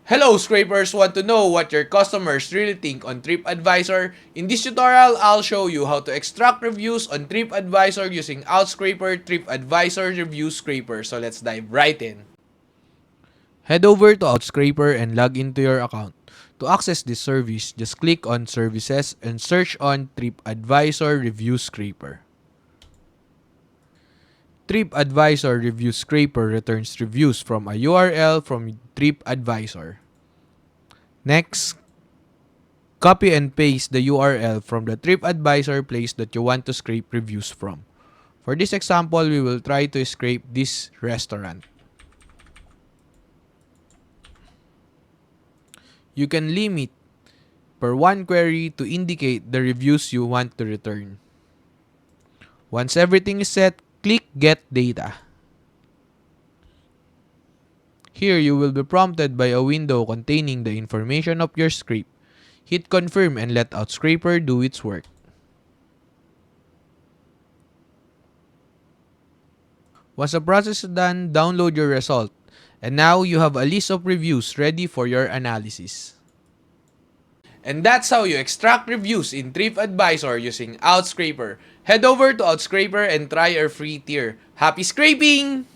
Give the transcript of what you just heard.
Hello scrapers, want to know what your customers really think on TripAdvisor? In this tutorial, I'll show you how to extract reviews on TripAdvisor using Outscraper TripAdvisor Review Scraper. So let's dive right in. Head over to Outscraper and log into your account. To access this service, just click on Services and search on TripAdvisor Review Scraper. TripAdvisor Review Scraper returns reviews from a URL from TripAdvisor. Next, copy and paste the URL from the TripAdvisor place that you want to scrape reviews from. For this example, we will try to scrape this restaurant. You can limit per one query to indicate the reviews you want to return. Once everything is set, click Get Data. Here you will be prompted by a window containing the information of your scrape. Hit confirm and let Outscraper do its work. Once the process is done, download your result. And now you have a list of reviews ready for your analysis. And that's how you extract reviews in TripAdvisor using Outscraper. Head over to Outscraper and try our free tier. Happy scraping!